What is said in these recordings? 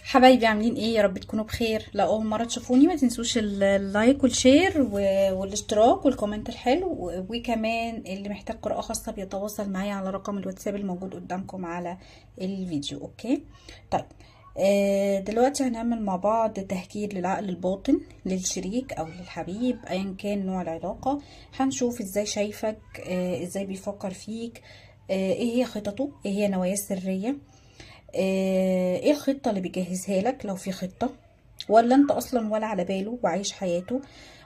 حبايبي عاملين ايه؟ يا رب تكونوا بخير. لو اول مره تشوفوني ما تنسوش اللايك والشير والاشتراك والكومنت الحلو وكمان اللي محتاج قراءه خاصه بيتواصل معايا على رقم الواتساب الموجود قدامكم على الفيديو. اوكي طيب. دلوقتي هنعمل مع بعض تهكير للعقل الباطن للشريك او للحبيب ايا كان نوع العلاقه. هنشوف ازاي شايفك، ازاي بيفكر فيك، ايه هي خططه، ايه هي نواياه السريه، ايه الخطة اللي بيجهزها لك لو في خطة، ولا انت اصلا ولا على باله وعايش حياته.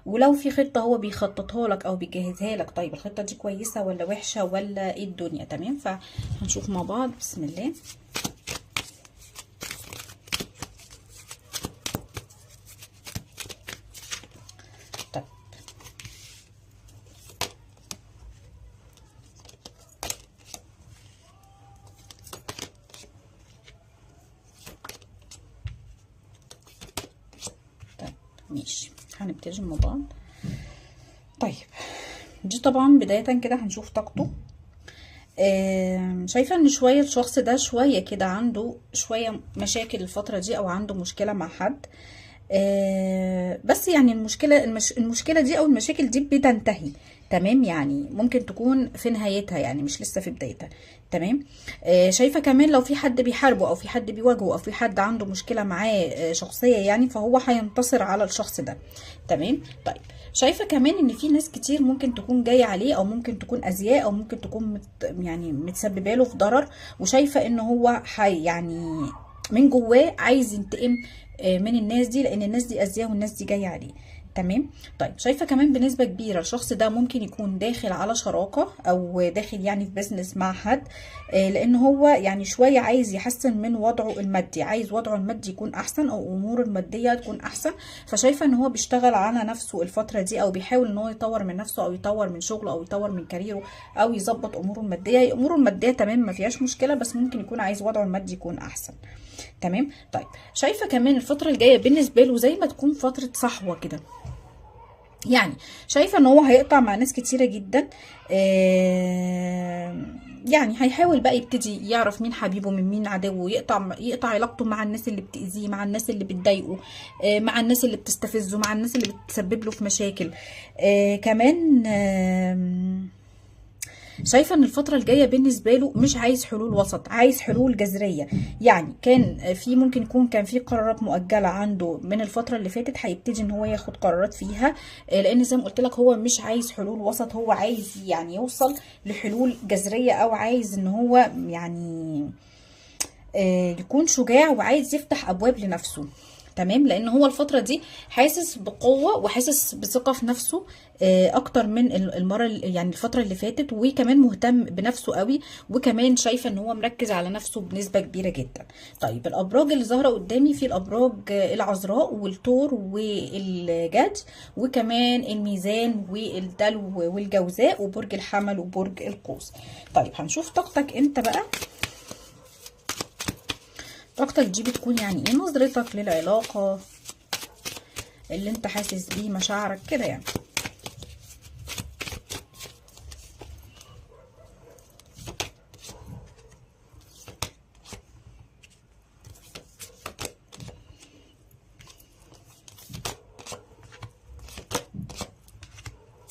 ولو في خطة هو بيخططها لك او بيجهزها لك، طيب الخطة دي كويسة ولا وحشة ولا ايه الدنيا؟ تمام، فهنشوف مع بعض. بسم الله. طيب طيب ماشي، هنبتدي مع بعض. طيب دي طبعا بداية كده هنشوف طاقته. شايفة ان شوية الشخص ده شوية كده عنده شوية مشاكل الفترة دي او عنده مشكلة مع حد. بس يعني المشكلة دي او المشاكل دي بتنتهي. تمام، يعني ممكن تكون في نهايتها، يعني مش لسه في بدايتها. تمام. شايفة كمان لو في حد بيحاربه او في حد بيواجهه او في حد عنده مشكلة معاه شخصية، يعني فهو هينتصر على الشخص ده. تمام. طيب شايفة كمان ان في ناس كتير ممكن تكون جاية عليه او ممكن تكون اذياء او ممكن تكون يعني متسببه له في ضرر، وشايفة ان هو يعني من جواه عايز ينتقم من الناس دي، لان الناس دي اذياء والناس دي جايه عليه. تمام. طيب شايفه كمان بنسبه كبيره الشخص ده ممكن يكون داخل على شراكه او داخل يعني في بيزنس مع حد، لان هو يعني شويه عايز يحسن من وضعه المادي، عايز وضعه المادي يكون احسن او اموره الماديه تكون احسن. فشايفه ان هو بيشتغل على نفسه الفتره دي او بيحاول ان هو يطور من نفسه او يطور من شغله او يطور من كاريره او يظبط اموره الماديه. هي اموره الماديه تمام ما فيهاش مشكله، بس ممكن يكون عايز وضعه المادي يكون احسن. تمام. طيب شايفه كمان الفتره الجايه بالنسبه له زي ما تكون فتره صحوه كده، يعني شايفه ان هو هيقطع مع ناس كتيره جدا. يعني هيحاول بقى يبتدي يعرف مين حبيبه من مين عدوه، يقطع علاقته مع الناس اللي بتأذيه، مع الناس اللي بتضايقه، مع الناس اللي بتستفزه، مع الناس اللي بتسبب له في مشاكل. كمان شايفه ان الفتره الجايه بالنسبه له مش عايز حلول وسط، عايز حلول جذريه. يعني كان في ممكن يكون كان في قرارات مؤجله عنده من الفتره اللي فاتت، هيبتدي ان هو ياخد قرارات فيها. لان زي ما قلت لك هو مش عايز حلول وسط، هو عايز يعني يوصل لحلول جذريه، او عايز ان هو يعني يكون شجاع وعايز يفتح ابواب لنفسه. تمام، لان هو الفتره دي حاسس بقوه وحاسس بثقه في نفسه اكتر من المره يعني الفتره اللي فاتت، وكمان مهتم بنفسه قوي، وكمان شايفه ان هو مركز على نفسه بنسبه كبيره جدا. طيب الابراج اللي ظاهره قدامي في الابراج العذراء والثور والجد، وكمان الميزان والدلو والجوزاء وبرج الحمل وبرج القوس. طيب هنشوف طاقتك انت بقى. طاقتك دي بتكون يعني ايه؟ نظرتك للعلاقة، اللي انت حاسس بيه، مشاعرك كده يعني.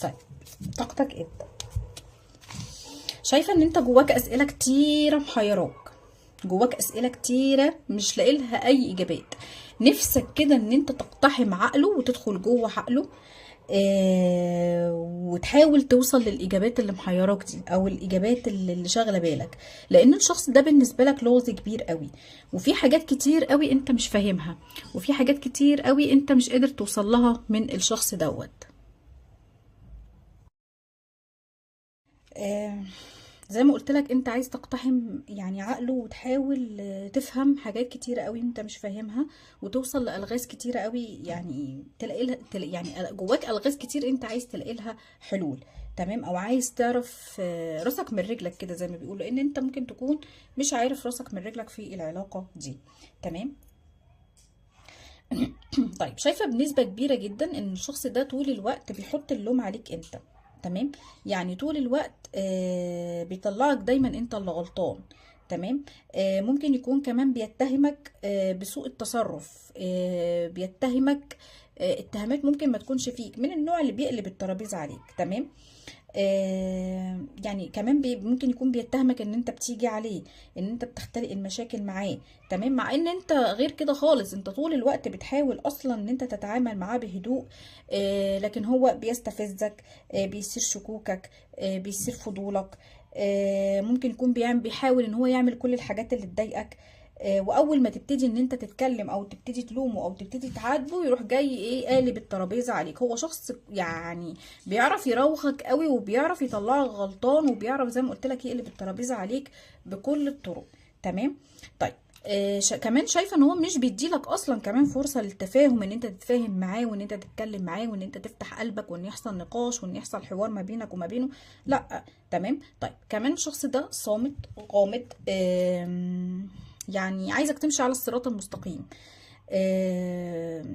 طيب طاقتك انت، شايفة ان انت جواك اسئلة كتيرة محيراك، جواك اسئلة كتيرة مش لاقي لها اي اجابات. نفسك كده ان انت تقتحم عقله وتدخل جوه عقله، وتحاول توصل للاجابات اللي محيراك دي او الاجابات اللي شاغله بالك، لان الشخص ده بالنسبه لك لغز كبير قوي، وفي حاجات كتير قوي انت مش فاهمها، وفي حاجات كتير قوي انت مش قادر توصل لها من الشخص دوت. آه، زي ما قلت لك انت عايز تقتحم يعني عقله وتحاول تفهم حاجات كتيرة قوي انت مش فاهمها، وتوصل لألغاز كتيرة قوي، يعني تلاقي لها يعني جواك ألغاز كتير انت عايز تلاقي لها حلول. تمام، او عايز تعرف راسك من رجلك كده زي ما بيقولوا، لان انت ممكن تكون مش عارف راسك من رجلك في العلاقة دي. تمام. طيب شايفة بنسبة كبيرة جدا ان الشخص ده طول الوقت بيحط اللوم عليك انت. تمام، يعني طول الوقت بيطلعك دايما انت اللي غلطان. تمام. ممكن يكون كمان بيتهمك بسوء التصرف، بيتهمك اتهامات ممكن ما تكونش فيك، من النوع اللي بيقلب الترابيزه عليك. تمام. يعني كمان ممكن يكون بيتهمك ان انت بتيجي عليه، ان انت بتختلق المشاكل معاه. تمام. مع ان انت غير كده خالص، انت طول الوقت بتحاول اصلا ان انت تتعامل معاه بهدوء، لكن هو بيستفزك، بيثير شكوكك، بيثير فضولك. ممكن يكون بيحاول ان هو يعمل كل الحاجات اللي تضايقك. واول ما تبتدي ان انت تتكلم او تبتدي تلومه او تبتدي تعاتبه، يروح جاي ايه، قالب الترابيزه عليك. هو شخص يعني بيعرف يراوغك قوي، وبيعرف يطلعك غلطان، وبيعرف زي ما قلت لك يقلب الترابيزه عليك بكل الطرق. تمام. طيب كمان شايفه ان هو مش بيديلك اصلا كمان فرصه للتفاهم، ان انت تتفاهم معاه، وان انت تتكلم معاه، وان انت تفتح قلبك، وان يحصل نقاش، وان يحصل حوار ما بينك وما بينه. لا. تمام. طيب كمان الشخص ده صامت غامض، يعني عايزك تمشي على الصراط المستقيم.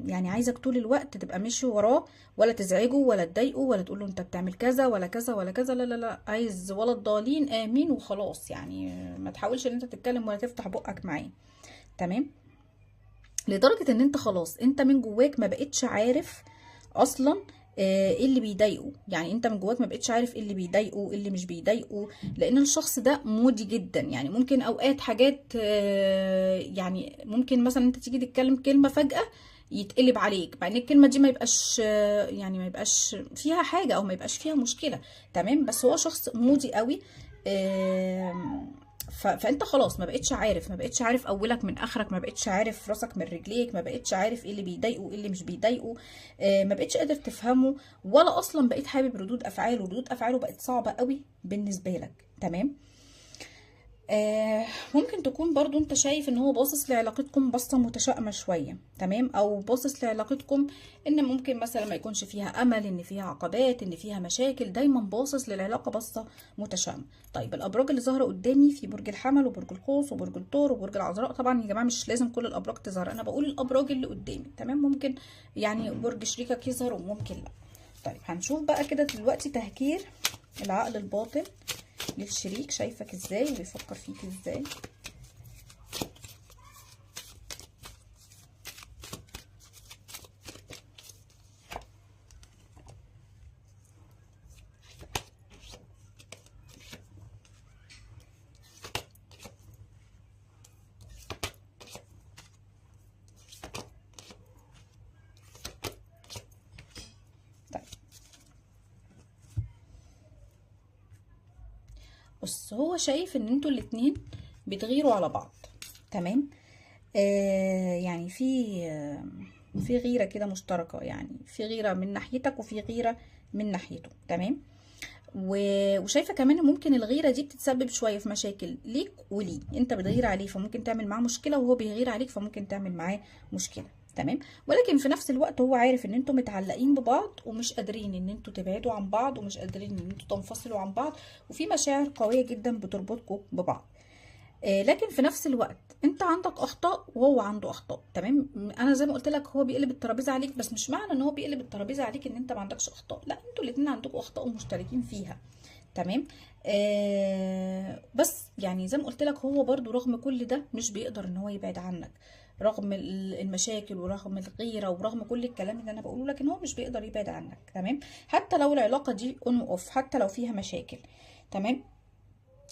يعني عايزك طول الوقت تبقى ماشي وراه، ولا تزعجه ولا تضايقه ولا تقول له انت بتعمل كذا ولا كذا ولا كذا. لا لا لا، عايز ولا الضالين امين وخلاص. يعني ما تحاولش ان انت تتكلم ولا تفتح بقك معاه. تمام. لدرجة ان انت خلاص انت من جواك ما بقتش عارف اصلا ايه اللي بيضايقه. يعني انت من جواك ما بقتش عارف ايه اللي بيضايقه، ايه اللي مش بيضايقه، لان الشخص ده مودي جدا. يعني ممكن اوقات حاجات، يعني ممكن مثلا انت تيجي تتكلم كلمة فجأة يتقلب عليك، مع ان الكلمة دي ما يبقاش يعني ما يبقاش فيها حاجة او ما يبقاش فيها مشكلة. تمام. بس هو شخص مودي قوي. فانت خلاص ما بقتش عارف اولك من اخرك، ما بقتش عارف راسك من رجليك، ما بقتش عارف ايه اللي بيضايقه ايه اللي مش بيضايقه. ما بقتش قادر تفهمه، ولا اصلا بقيت حابب ردود افعاله بقت صعبة قوي بالنسبة لك. تمام. ممكن تكون برضو انت شايف ان هو باصص لعلاقتكم بصة متشائمة شوية. تمام. او باصص لعلاقتكم ان ممكن مثلا ما يكونش فيها امل، ان فيها عقبات، ان فيها مشاكل. دايما باصص للعلاقة بصة متشائمة. طيب الابراج اللي ظاهرة قدامي في برج الحمل وبرج القوس وبرج الثور وبرج العذراء. طبعا يا جماعة مش لازم كل الابراج تظهر، انا بقول الابراج اللي قدامي. تمام. ممكن يعني برج شريكك يظهر وممكن لا. طيب هنشوف بقى كده دلوقتي تهكير العقل الباطن للشريك. شايفك ازاي وبيفكر فيك ازاي. طيب بص، هو شايف ان انتوا الاتنين بتغيروا على بعض. تمام. يعني في غيرة كده مشتركة، يعني في غيرة من ناحيتك وفي غيرة من ناحيته. تمام. وشايفه كمان إن ممكن الغيره دي بتتسبب شويه في مشاكل ليك وليه. انت بتغير عليه فممكن تعمل معاه مشكله، وهو بيغير عليك فممكن تعمل معاه مشكله. تمام. ولكن في نفس الوقت هو عارف ان انتوا متعلقين ببعض، ومش قادرين ان انتوا تبعدوا عن بعض، ومش قادرين ان انتوا تنفصلوا عن بعض، وفي مشاعر قويه جدا بتربطكم ببعض. لكن في نفس الوقت انت عندك اخطاء وهو عنده اخطاء. تمام. انا زي ما قلت لك هو بيقلب الترابيزه عليك، بس مش معنى ان هو بيقلب الترابيزه عليك ان انت ما عندكش اخطاء. لا، انتوا الاتنين عندكم اخطاء ومشتركين فيها. تمام. بس يعني زي ما قلت لك هو برضو رغم كل ده مش بيقدر ان هو يبعد عنك، رغم المشاكل ورغم الغيره ورغم كل الكلام اللي انا بقوله، لكن هو مش بيقدر يبعد عنك. تمام. حتى لو العلاقه دي اون اوف، حتى لو فيها مشاكل. تمام.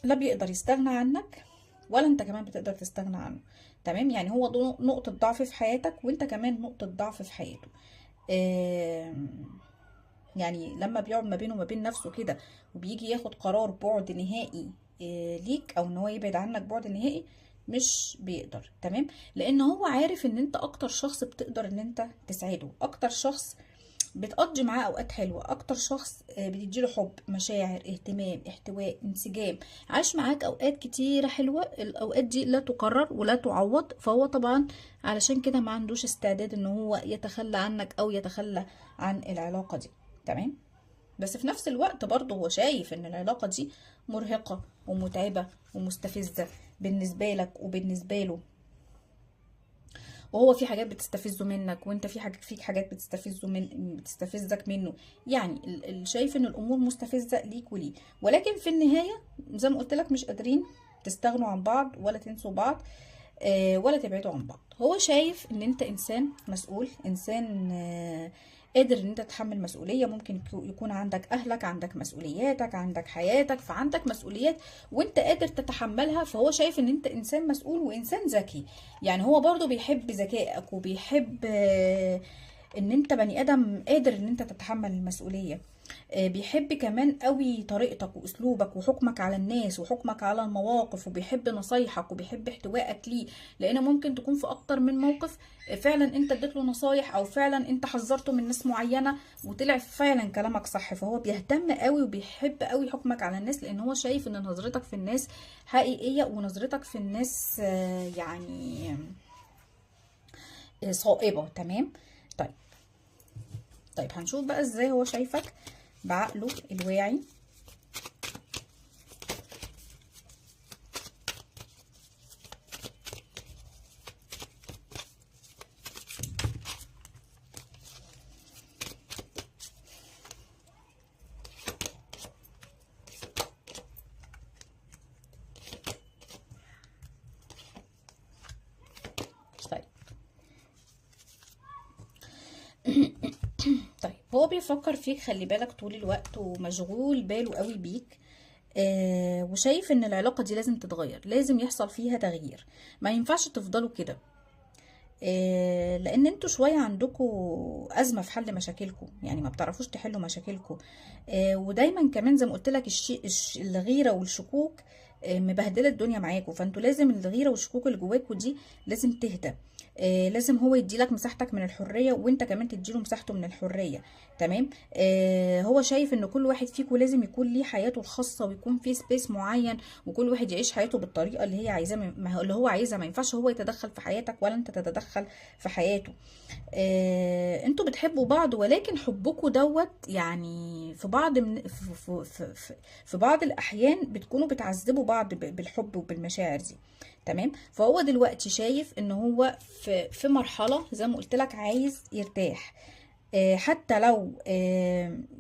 لا بيقدر يستغنى عنك، ولا انت كمان بتقدر تستغنى عنه. تمام. يعني هو نقطة ضعف في حياتك، وانت كمان نقطة ضعف في حياته. يعني لما بيقعد ما بينه وما بين نفسه كده، وبيجي ياخد قرار بعد نهائي ليك، او ان هو يبعد عنك بعد نهائي، مش بيقدر. تمام. لان هو عارف ان انت اكتر شخص بتقدر ان انت تسعده، اكتر شخص بتقضي معاه اوقات حلوه، اكتر شخص بتديله حب، مشاعر، اهتمام، احتواء، انسجام. عاش معاك اوقات كتيره حلوه، الاوقات دي لا تكرر ولا تعوض. فهو طبعا علشان كده ما عندوش استعداد ان هو يتخلى عنك او يتخلى عن العلاقه دي. تمام. بس في نفس الوقت برضه هو شايف ان العلاقه دي مرهقه ومتعبه ومستفزه بالنسبه لك وبالنسبه له، وهو في حاجات بتستفزه منك، وانت فيك حاجات بتستفزك منه. يعني شايف ان الامور مستفزه ليك وليه، ولكن في النهايه زي ما قلت لك مش قادرين تستغنوا عن بعض ولا تنسوا بعض، ولا تبعدوا عن بعض. هو شايف ان انت انسان مسؤول، انسان قادر ان انت تتحمل مسؤولية. ممكن يكون عندك اهلك، عندك مسؤولياتك، عندك حياتك، فعندك مسؤوليات وانت قادر تتحملها. فهو شايف ان انت انسان مسؤول وانسان ذكي. يعني هو برضو بيحب ذكائك، وبيحب ان انت بني ادم قادر ان انت تتحمل المسؤولية. بيحب كمان قوي طريقتك واسلوبك وحكمك على الناس وحكمك على المواقف، وبيحب نصايحك وبيحب احتوائك ليه، لان ممكن تكون في اكتر من موقف فعلا انت اديت له نصايح، او فعلا انت حذرته من ناس معينة وطلع فعلا كلامك صح. فهو بيهتم قوي وبيحب قوي حكمك على الناس، لان هو شايف ان نظرتك في الناس حقيقية، ونظرتك في الناس يعني صائبة. تمام. طيب، هنشوف بقى ازاي هو شايفك بعقله الواعي. طيب طيب، هو بيفكر فيك، خلي بالك، طول الوقت، ومشغول باله قوي بيك. وشايف ان العلاقة دي لازم تتغير، لازم يحصل فيها تغيير، ما ينفعش تفضلوا كده. لان انتوا شوية عندكوا ازمة في حل مشاكلكم، يعني ما بتعرفوش تحلوا مشاكلكم. ودايما كمان زي ما قلت لك الغيرة والشكوك مبهدله الدنيا معاكوا. فانتوا لازم الغيره والشكوك اللي جواكوا دي لازم تهدى. لازم هو يديلك مساحتك من الحريه، وانت كمان تديله مساحته من الحريه. تمام. هو شايف ان كل واحد فيكم لازم يكون ليه حياته الخاصه، ويكون في سبيس معين، وكل واحد يعيش حياته بالطريقه اللي هي عايزاه، اللي هو عايزها. ما ينفعش هو يتدخل في حياتك ولا انت تتدخل في حياته. انتوا بتحبوا بعض، ولكن حبكوا دوت يعني في بعض من في بعض الاحيان بتكونوا بتعذبوا بعض بالحب وبالمشاعر دي. تمام. فهو دلوقتي شايف ان هو في مرحله زي ما قلت لك عايز يرتاح. حتى لو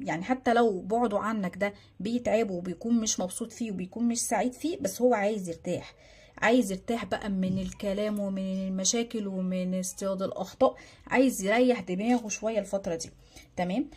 يعني حتى لو بعده عنك ده بيتعبه، وبيكون مش مبسوط فيه، وبيكون مش سعيد فيه، بس هو عايز يرتاح. عايز يرتاح بقى من الكلام ومن المشاكل ومن اصطياد الأخطاء. عايز يريح دماغه شوية الفترة دي. تمام.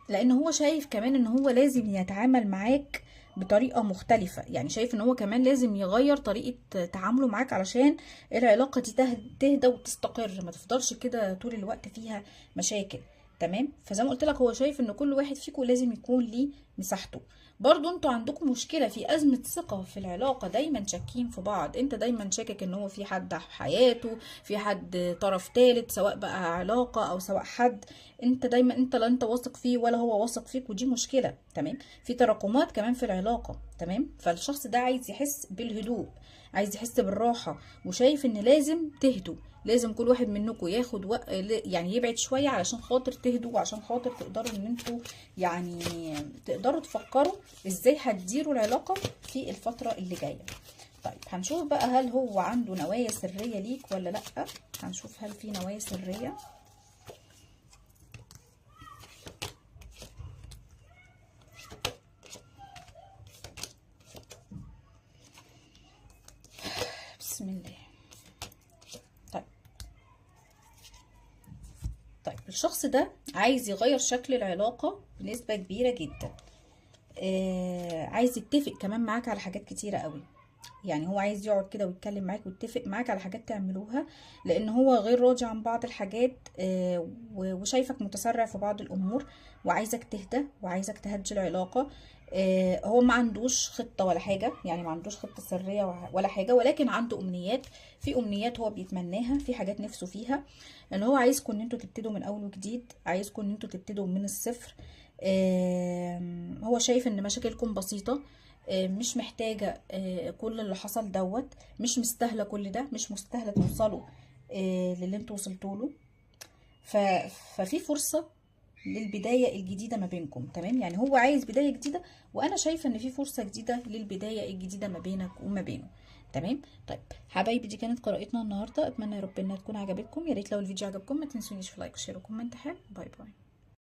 لأن هو شايف كمان ان هو لازم يتعامل معاك بطريقة مختلفة. يعني شايف ان هو كمان لازم يغير طريقة تعامله معاك علشان العلاقة دي تهدى وتستقر، ما تفضلش كده طول الوقت فيها مشاكل. تمام. فزي ما قلت لك هو شايف ان كل واحد فيكم لازم يكون ليه مساحته. برضو انتوا عندكم مشكلة في أزمة ثقة في العلاقة، دايما شاكين في بعض. انت دايما شاكك ان هو في حد في حياته، في حد طرف ثالث، سواء بقى علاقة او سواء حد. انت دايما انت لا انت واثق فيه ولا هو واثق فيك، ودي مشكلة. تمام. في تراكمات كمان في العلاقة. تمام. فالشخص ده عايز يحس بالهدوء، عايز يحس بالراحة، وشايف ان لازم تهدوا. لازم كل واحد منكم ياخد يعني يبعد شوية علشان خاطر تهدوا، وعشان خاطر تقدروا ان انتوا يعني تقدروا تفكروا ازاي هتديروا العلاقة في الفترة اللي جاية. طيب هنشوف بقى هل هو عنده نوايا سرية ليك ولا لأ. هنشوف هل في نوايا سرية. بسم الله. طيب الشخص ده عايز يغير شكل العلاقة بنسبة كبيرة جدا. عايز يتفق كمان معاك على حاجات كتيرة قوي. يعني هو عايز يقعد كده ويتكلم معاك ويتفق معاك على حاجات تعملوها، لان هو غير راضي عن بعض الحاجات. وشايفك متسرع في بعض الامور، وعايزك تهدى، وعايزك تهدي العلاقة. هو ما عندوش خطة ولا حاجة، يعني ما عندوش خطة سرية ولا حاجة، ولكن عنده امنيات. في امنيات هو بيتمناها، في حاجات نفسه فيها، ان هو عايزكم ان انتوا تبتدوا من اول وجديد، عايزكم ان انتوا تبتدوا من الصفر. هو شايف ان مشاكلكم بسيطة، مش محتاجة كل اللي حصل دوت، مش مستاهلة كل ده، مش مستاهلة توصلوا للي انتوا وصلتوا له. ففي فرصة للبداية الجديدة ما بينكم. تمام. يعني هو عايز بداية جديدة، وانا شايفة ان في فرصة جديدة للبداية الجديدة ما بينك وما بينه. تمام. طيب حبايبي، دي كانت قراءتنا النهاردة. اتمنى يا رب انها تكون عجبتكم. يا ريت لو الفيديو عجبكم ما تنسونيش في لايك وشير وكومنت حلو. باي باي.